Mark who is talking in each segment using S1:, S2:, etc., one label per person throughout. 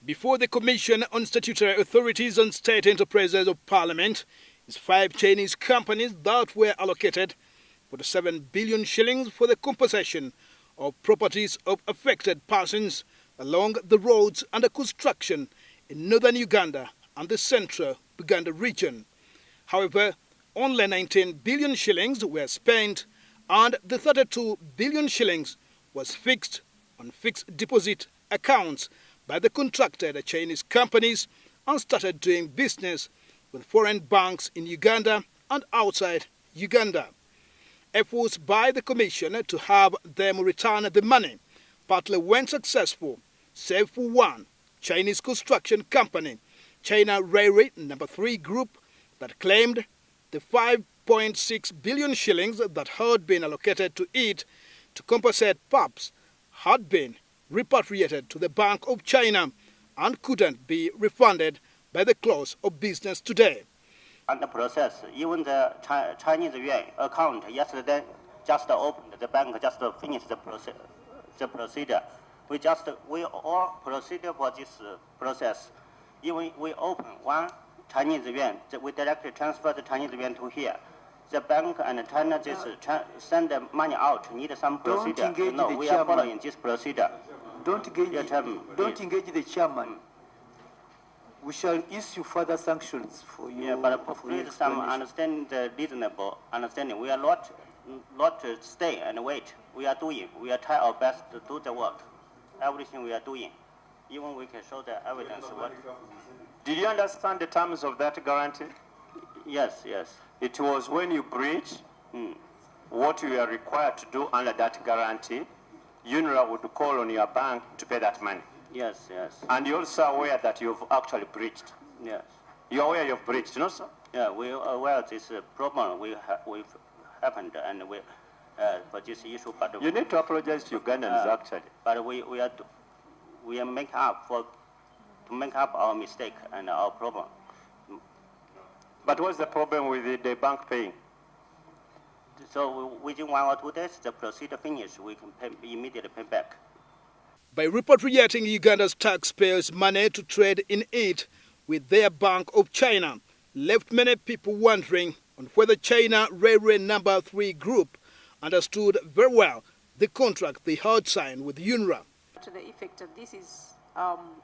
S1: Before the Commission on Statutory Authorities and State Enterprises of Parliament is 5 Chinese companies that were allocated 47 billion shillings for the compensation of properties of affected persons along the roads under construction in northern Uganda and the central Uganda region. However, only 19 billion shillings were spent and the 32 billion shillings was fixed on fixed deposit accounts by the contracted Chinese companies and started doing business with foreign banks in Uganda and outside Uganda. Efforts by the Commission to have them return the money partly weren't successful, save for one Chinese construction company, China Railway No. 3 Group, that claimed the 5.6 billion shillings that had been allocated to it to compensate PAPs had been repatriated to the Bank of China and couldn't be refunded by the close of business today.
S2: Under process, even the Chinese yuan account yesterday just opened, the bank just finished the procedure. We all procedure for this process. Even we open one Chinese yuan, we directly transfer the Chinese yuan to here. The bank and China just send the money out, need some procedure. No, we are following this procedure.
S3: Don't engage the chairman. We shall issue further sanctions for you.
S2: Yeah, but please some understand the reasonable understanding. We are not stay and wait. We are doing. We are trying our best to do the work. Everything we are doing. Even we can show the evidence.
S4: Did you understand the terms of that guarantee?
S2: Yes, yes.
S4: It was when you breach what you are required to do under that guarantee, Unra would call on your bank to pay that money.
S2: Yes, yes.
S4: And you're also aware that you've actually breached.
S2: Yes.
S4: You're aware you've breached, no, sir?
S2: Yeah, we are aware of this problem we've happened and we for this issue. But
S4: you need to apologize to Ugandans actually.
S2: But we are make up to make up our mistake and our problem.
S4: But what's the problem with the bank paying?
S2: So within 1 or 2 days, the procedure finished, we can immediately pay back.
S1: By repatriating Uganda's taxpayers' money to trade in it with their Bank of China, left many people wondering on whether China Railway No. 3 Group understood very well the contract they had signed with Unra.
S5: To the effect that this is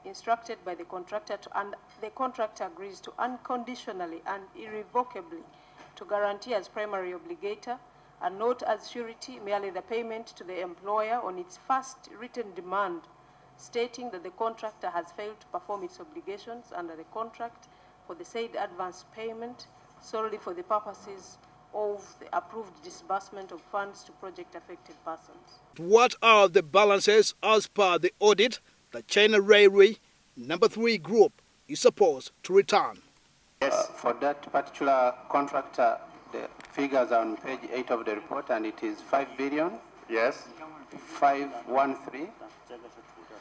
S5: instructed by the contractor and the contractor agrees to unconditionally and irrevocably to guarantee as primary obligator and not as surety merely the payment to the employer on its first written demand, stating that the contractor has failed to perform its obligations under the contract for the said advance payment solely for the purposes of the approved disbursement of funds to project-affected persons.
S1: What are the balances as per the audit that China Railway No. 3 Group is supposed to return?
S6: Yes, for that particular contractor, the figures are on page 8 of the report, and it is 5 billion.
S4: Yes.
S6: 513.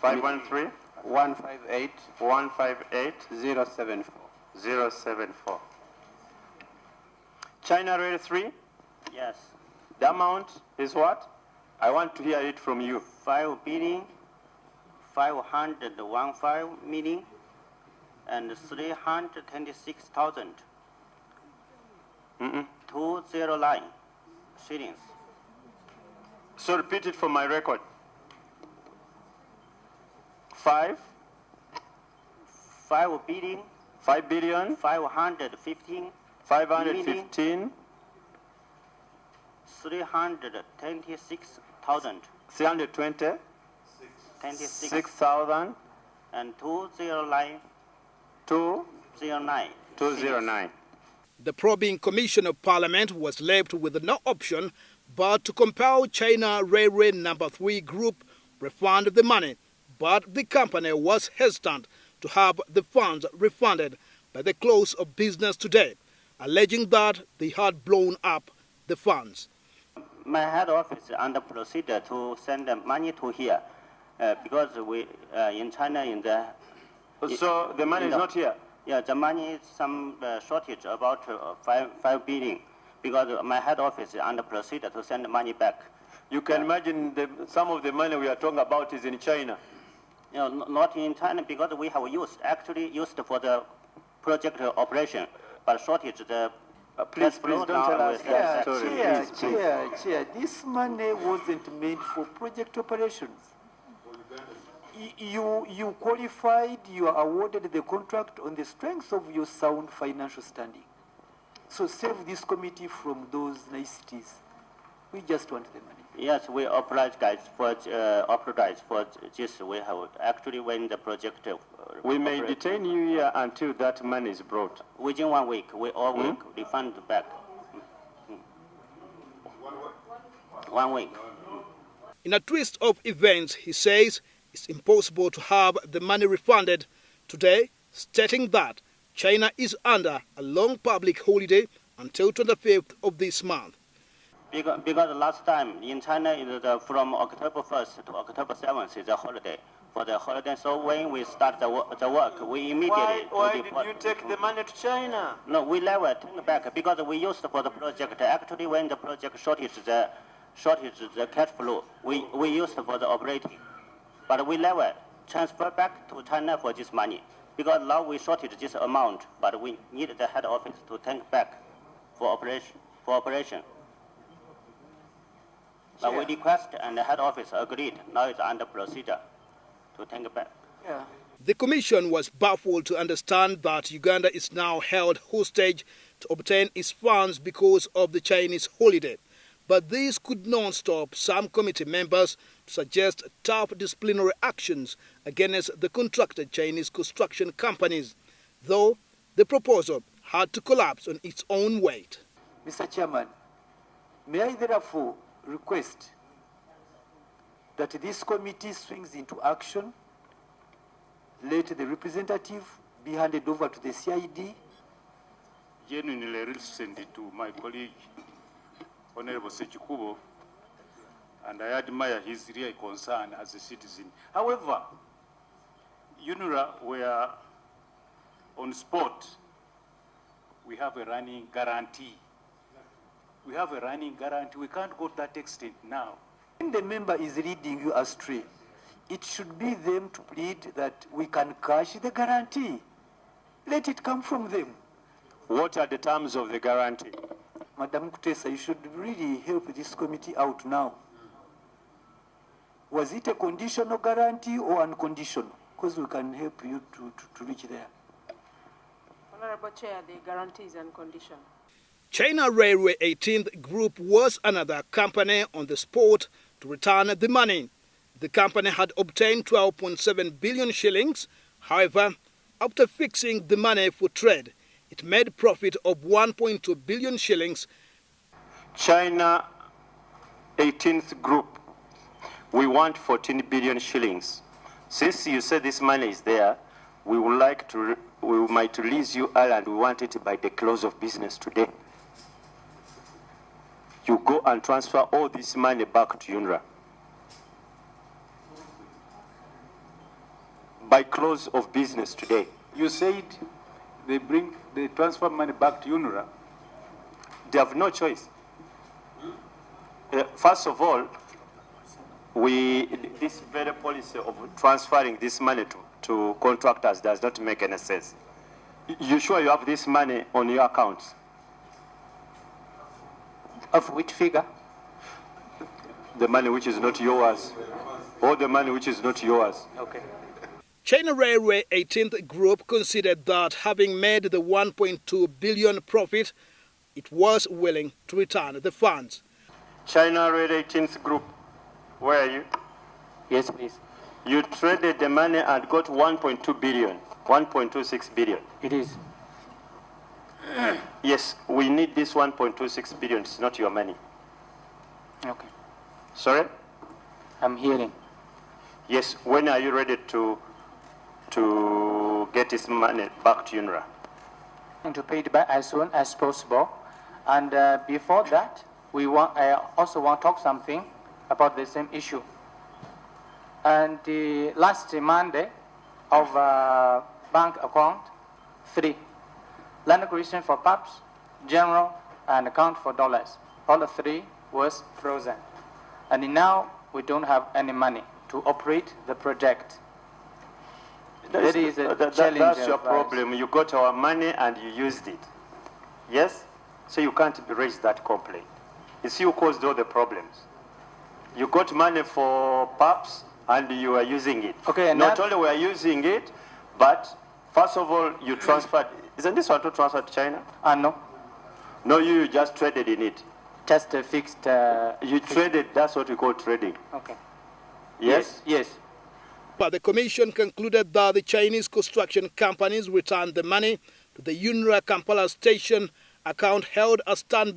S4: 513.
S6: 158.
S4: 158.
S6: 074.
S4: 074. China Rail 3?
S2: Yes.
S4: The amount is what? I want to hear it from you.
S2: 5 billion, 515 million, and 326,000. 209 shillings.
S4: So repeat it for my record. 5
S2: billion.
S4: 5 billion.
S2: 515.
S4: 515.
S2: 326,000.
S4: 320. 6,000.
S2: And 209.
S4: 209. 209.
S1: The probing commission of Parliament was left with no option but to compel China Railway No. 3 Group refund the money, but the company was hesitant to have the funds refunded by the close of business today, alleging that they had blown up the funds.
S2: My head office is under procedure to send the money to here because we in China in the...
S4: So the money is not here?
S2: Yeah, the money is some shortage about 5 billion because my head office is under procedure to send the money back.
S4: You can imagine some of the money we are talking about is in China.
S2: Not in China because we have actually used for the project operation, but shortage the.
S4: Please don't tell us that story.
S3: Chair, this money wasn't meant for project operations. You qualified, you are awarded the contract on the strength of your sound financial standing. So save this committee from those niceties. We just want the money.
S2: Yes, we apologize for this. We have actually when the project.
S4: We may detain you here until that money is brought.
S2: Within 1 week, we all week refund back. 1 week.
S1: In a twist of events, he says it's impossible to have the money refunded today, stating that China is under a long public holiday until 25th of this month.
S2: Because last time in China, from October 1st to October 7th is a holiday. For the holiday, so when we start the work, we immediately.
S4: Why did you take the money to China?
S2: No, we never turn back because we used for the project. Actually, when the project shortage the cash flow, we used for the operating, but we never transfer back to China for this money because now we shortage this amount, but we need the head office to take back for operation. Now we request and the head office agreed. Now it's under procedure to take it back.
S3: Yeah.
S1: The Commission was baffled to understand that Uganda is now held hostage to obtain its funds because of the Chinese holiday. But this could not stop some committee members to suggest tough disciplinary actions against the contracted Chinese construction companies, though the proposal had to collapse on its own weight.
S3: Mr. Chairman, may I therefore request that this committee swings into action, let the representative be handed over to the CID.
S7: Genuinely listened to my colleague, Honorable Sechikubo, and I admire his real concern as a citizen. However, Unra were on spot. We have a running guarantee. We have a running guarantee. We can't go to that extent now.
S3: When the member is leading you astray, it should be them to plead that we can cash the guarantee. Let it come from them.
S4: What are the terms of the guarantee?
S3: Madam Kutesa, you should really help this committee out now. Was it a conditional guarantee or unconditional? Because we can help you to reach there.
S5: Honorable Chair, the guarantee is unconditional.
S1: China Railway 18th Group was another company on the spot to return the money. The company had obtained 12.7 billion shillings. However, after fixing the money for trade, it made profit of 1.2 billion shillings.
S4: China 18th Group, we want 14 billion shillings. Since you said this money is there, we might release you all and we want it by the close of business today. You go and transfer all this money back to Unra. By close of business today.
S7: You said they transfer money back to Unra.
S4: They have no choice. First of all, this very policy of transferring this money to contractors does not make any sense. You sure you have this money on your accounts?
S6: Of which figure?
S4: The money which is not yours. Or the money which is not yours.
S6: Okay.
S1: China Railway 18th Group considered that having made the 1.2 billion profit, it was willing to return the funds.
S4: China Railway 18th Group, where are you?
S6: Yes, please.
S4: You traded the money and got 1.2 billion, 1.26 billion.
S6: It is.
S4: Yes, we need this 1.26 billion. It's not your money.
S6: Okay.
S4: Sorry?
S6: I'm hearing.
S4: Yes, when are you ready to get this money back to Unra?
S6: To pay it back as soon as possible. And before that, I also want to talk something about the same issue. And the last Monday of bank account 3, land acquisition for pubs, general, and account for dollars. All the 3 was frozen. And now we don't have any money to operate the project. That is a challenge.
S4: That's your problem. You got our money and you used it. Yes? So you can't raise that complaint. It's you who caused all the problems. You got money for PAPs and you are using it.
S6: Okay,
S4: Not only we are using it, but first of all, you transferred. Isn't this one to transfer to China?
S6: No.
S4: No, you just traded in it.
S6: Just a fixed...
S4: You traded, that's what we call trading.
S6: Okay.
S4: Yes?
S6: Yes.
S1: But the commission concluded that the Chinese construction companies returned the money to the Unra Kampala station account held as stand